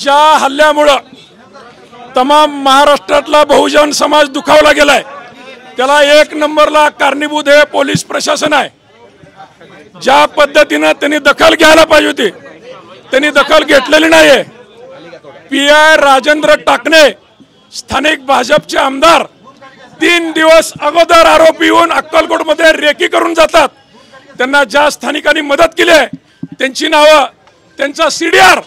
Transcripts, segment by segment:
ज्या हल्ल्यामुळे तमाम महाराष्ट्रातला बहुजन समाज दुखावला गेलाय त्याला एक नंबरला कारणीभूत हे पोलीस प्रशासन आहे। ज्या पद्धतीने त्यांनी दखल घ्यायला पाहिजे होती त्यांनी दखल घेतलेली नाहीये। पीआय राजेंद्र टाकणे स्थानिक भाजपचे आमदार 3 दिवस अगोदर आरोपी येऊन अक्कलकोटमध्ये रेकी करून जातात। त्यांना ज्या स्थानिकांनी मदत केली आहे त्यांची नावं, त्यांचा सीडीआर,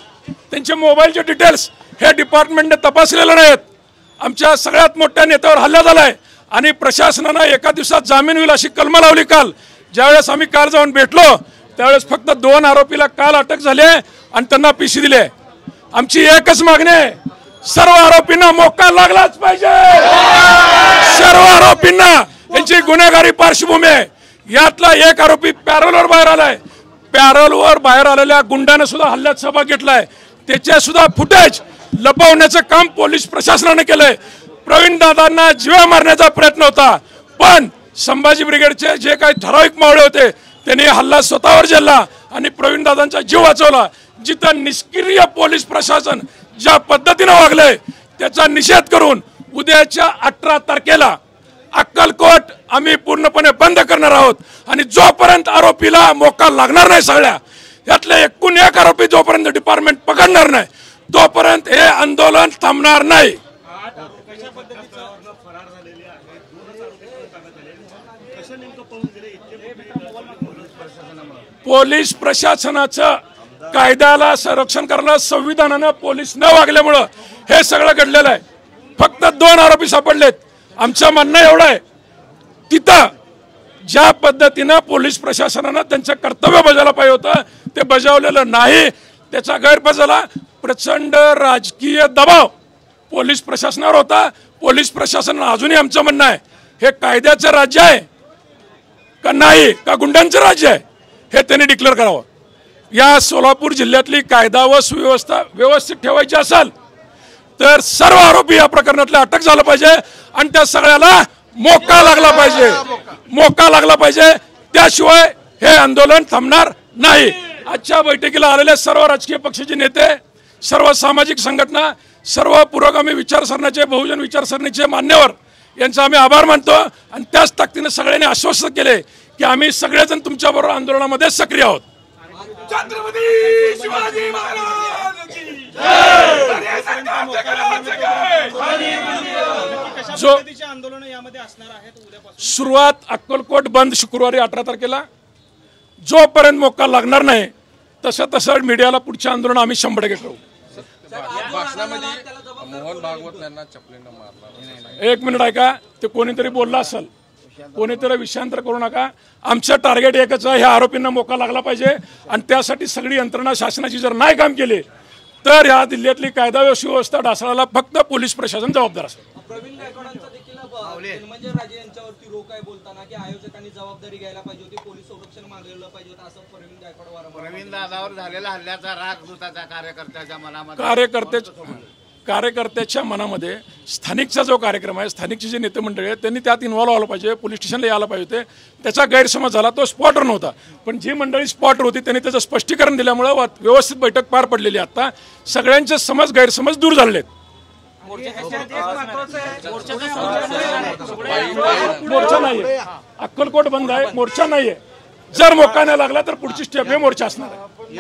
त्यांचे मोबाईलचे डिटेल्स हे डिपार्टमेंटने तपासलेले नाहीत। आमच्या सगळ्यात मोठ्या नेत्यावर हल्ला झालाय आणि प्रशासनानं एका दिवसात जामीन होईल अशी कलम लावली। काल ज्यावेळेस आम्ही काल जाऊन भेटलो त्यावेळेस फक्त 2 आरोपीला काल अटक झाली आणि त्यांना पीसी दिले। आमची एकच मागणी आहे, सर्व आरोपींना मोका लागलाच पाहिजे। सर्व आरोपींना यांची गुन्हेगारी पार्श्वभूमी आहे। यातला एक आरोपी पॅरोलवर बाहेर आलाय। पॅरोलवर बाहेर आलेल्या गुंडाने सुद्धा हल्ल्यात सहभाग घेतलाय। त्याचे सुद्धा फुटेज लपवण्याचं काम पोलीस प्रशासनाने केलंय। प्रवीण दादांना जीवा मारण्याचा प्रयत्न होता पण संभाजी ब्रिगेडचे जे काही ठराविक मावळे होते त्यांनी हल्ला स्वतःवर झेलला आणि प्रवीण दादांचा जीव वाचवला। जिथं निष्क्रिय पोलीस प्रशासन ज्या पद्धतीने वागलंय त्याचा निषेध करून उद्याच्या 18 तारखेला अक्कलकोट आम्ही पूर्णपणे बंद करणार आहोत आणि जोपर्यंत आरोपीला मोका लागणार नाही सगळ्या यातले एकूण एक आरोपी जोपर्यंत डिपार्टमेंट पकडणार नाही तोपर्यंत हे आंदोलन थांबणार नाही। पोलीस प्रशासनाचं कायद्याला संरक्षण करायला संविधानानं पोलीस न वागल्यामुळं हे सगळं घडलेलं आहे। फक्त 2 आरोपी सापडलेत। आमचं म्हणणं एवढं आहे तिथं ज्या पद्धतीनं पोलीस प्रशासनानं त्यांचं कर्तव्य बजावलं पाहिजे होतं ते बजावलेलं नाही। त्याचा गैरफायदा झाला। प्रचंड राजकीय दबाव पोलीस प्रशासनावर होता। पोलीस प्रशासन अजूनही आमचं म्हणणं आहे हे कायद्याचं राज्य आहे का नाही का गुंडांचं राज्य आहे हे त्यांनी डिक्लेअर करावं। या सोलापूर जिल्ह्यातली कायदा व सुव्यवस्था व्यवस्थित ठेवायची असेल तर सर्व आरोपी या प्रकरणातले अटक झालं पाहिजे आणि त्या सगळ्याला मोका लागला पाहिजे। मोका लागला पाहिजे त्याशिवाय हे आंदोलन थांबणार नाही। आजच्या बैठकीला आलेले सर्व राजकीय पक्षाचे नेते, सर्व सामाजिक संघटना, सर्व पुरोगामी विचारसरणीचे, बहुजन विचारसरणीचे मान्यवर यांचा आम्ही आभार मानतो आणि त्याच ताकदीने सगळ्यांनी आश्वस्त केले की आम्ही सगळेजण तुमच्याबरोबर आंदोलनामध्ये सक्रिय आहोत। छत्रपती शिवाजी महाराज की जो सुरुवात अक्कलकोट बंद शुक्रवारी 18 तारखेला जोपर्यंत मोका लागणार नाही तसं मीडियाला पुढचे आंदोलन आम्ही 100% करू। मोहन भागवत यांना चपलीनं मारला। एक मिनिट ऐका, ते कोणीतरी बोलला असेल, कोणीतरी विषयांतर करू नका। आमचं टार्गेट एकच आहे, ह्या आरोपींना मोका लागला पाहिजे आणि त्यासाठी सगळी यंत्रणा शासनाची जर नाही काम केले तर ह्या जिल्ह्यातली कायदा व सुव्यवस्था ढासळायला फक्त पोलीस प्रशासन जबाबदार असेल। प्रवीण गायकवाडांचा देखील म्हणजे राजे यांच्यावरती रोख आहे बोलताना की आयोजकांनी जबाबदारी घ्यायला पाहिजे होती, पोलीस संरक्षण मागलेलं पाहिजे होतं असं प्रवीण गायकवाड वारंवार। प्रवीण दादावर झालेला हल्ल्याचा राग होता त्या कार्यकर्त्याच्या मनामध्ये, कार्यकर्त्याच्या मनामध्ये स्थानिकचा जो कार्यक्रम आहे, स्थानिकचे जे नेते मंडळी आहेत त्यांनी त्यात इन्व्हॉल्व व्हायला पाहिजे, पोलीस स्टेशनला यायला पाहिजे होते। त्याचा गैरसमज झाला, तो स्पॉटवर नव्हता पण जी मंडळी स्पॉटवर होती त्यांनी त्याचं स्पष्टीकरण दिल्यामुळे व्यवस्थित बैठक पार पडलेली। आता सगळ्यांचे गैरसमज दूर झालेले आहेत। मोर्चा नाहीये, अक्कलकोट बंद आहे, मोर्चा नाहीये। जर मोका नाही लागला तर पुढची स्टेप हे मोर्चा असणार आहे।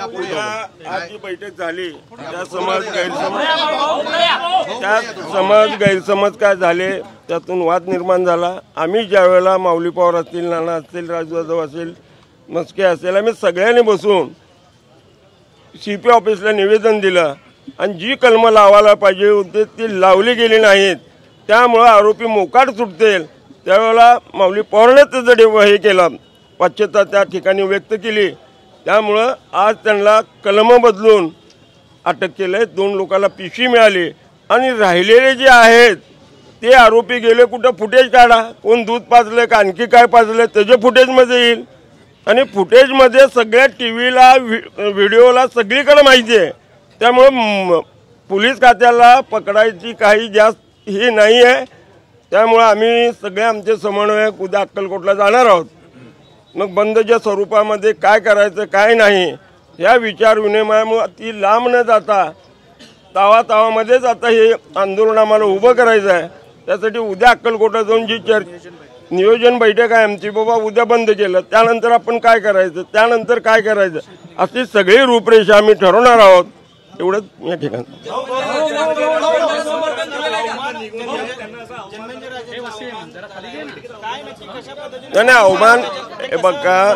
आज जी बैठक झाली त्या समाज गैरसमज काय झाले त्यातून वाद निर्माण झाला। आम्ही ज्या वेळेला माऊली पवार असतील, नाना असतील, राजू जाधव असेल, मस्के असेल, आम्ही सगळ्यांनी बसून CP ऑफिसला निवेदन दिलं आणि जी कलमं लावायला पाहिजे होते ती लावली गेली नाहीत। त्यामुळं आरोपी मोकाट सुटतील त्यावेळेला माऊली पवारने त्याचं हे केलं, पश्चात्ताप त्या ठिकाणी व्यक्त केली। त्यामुळं आज त्यांना कलम बदलून अटक केलं। 2 लोकांना पिशवी मिळाली आणि राहिलेले जे आहेत ते आरोपी गेले कुठं, फुटेज काढा, कोण दूध पाजलं का आणखी काय पाजलं त्याचे फुटेजमध्ये येईल आणि फुटेजमध्ये सगळ्या टीव्हीला व्हिडिओला सगळीकडे माहिती आहे। त्यामुळं पोलीस खात्याला पकडायची काही जास्त ही नाही आहे। त्यामुळं आम्ही सगळे आमचे समन्वयक उद्या अक्कलकोटला जाणार आहोत। मग बंदच्या स्वरूपामध्ये काय करायचं काय नाही या विचार विनिमयामुळे ती लांब न जाता तावामध्येच आता हे आंदोलन आम्हाला उभं करायचं आहे. त्यासाठी उद्या अक्कलकोटला जाऊन जी नियोजन बैठक आहे आमची, बाबा उद्या बंद केलं, त्यानंतर आपण काय करायचं, त्यानंतर काय करायचं, अशी सगळी रूपरेषा आम्ही ठरवणार आहोत. एवढंच या ठिकाणी. नाही अवमान हे बघा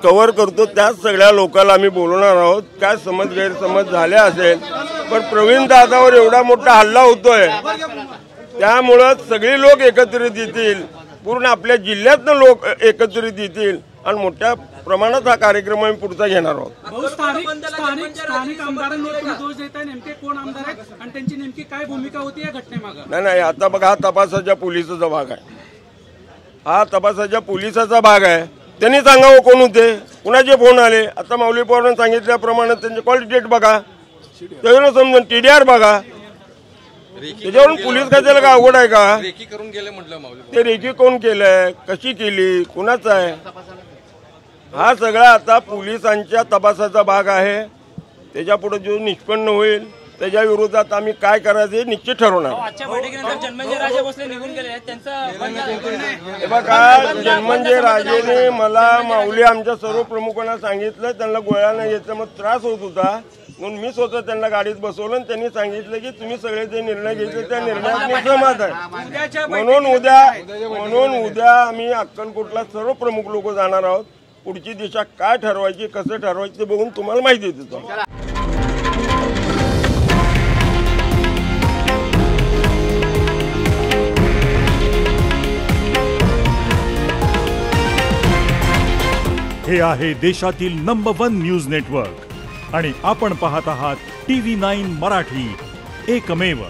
कव्हर करतो, त्याच सगळ्या लोकांना आम्ही बोलवणार आहोत. काय समज गैरसमज झाले असेल, पण प्रवीण दादावर एवढा मोठा हल्ला होतोय, त्यामुळं सगळे लोक एकत्रित येतील, पूर्ण आपल्या जिल्ह्यातनं लोक एकत्रित येतील आणि मोठ्या प्रमाणात हा कार्यक्रम आम्ही पुढचा घेणार आहोत. स्थानिक आमदारांवर तुम्ही दोष देताय, नेमके कोण आमदार आहेत आणि त्यांची नेमकी काय भूमिका होती या घटनेमागे? नाही आता बघा, हा तपासाच्या पोलिसाचा भाग आहे, हा तपासाच्या पोलिसाचा भाग आहे. त्यांनी सांगावं कोण होते, कुणाचे फोन आले. आता माऊली पवारांनी सांगितल्याप्रमाणे त्यांचे कॉल डेट बघा, त्याच्यावर समजून TDR बघा, त्याच्यावरून पोलीस खात्याला काय अवघड आहे का? रेकी करून गेले म्हटलं माऊली. ते रेकी कोण केलंय, कशी केली, कुणाचं आहे, हा सगळा आता पोलिसांच्या तपासाचा भाग आहे. त्याच्या पुढे जो निष्पन्न होईल त्याच्या विरोधात आम्ही काय करायचं हे निश्चित ठरवणार. हे बघा, जन्मंजय राजेने मला माऊली आमच्या सर्व प्रमुखांना सांगितलं, त्यांना गोळ्या नाही घेतला, मग त्रास होत होता, म्हणून मी स्वतः त्यांना गाडीत बसवलं आणि त्यांनी सांगितलं की तुम्ही सगळे जे निर्णय घेतले त्या निर्णयात मी सहमत आहे. म्हणून उद्या आम्ही अक्कलकोटला सर्व प्रमुख लोक जाणार आहोत. पुढची दिशा काय ठरवायची, कसं ठरवायची ते बघून तुम्हाला माहिती देतो. हे आहे देशातील नंबर 1 न्यूज नेटवर्क आणि आपण पाहत आहात TV9 मराठी, एकमेव.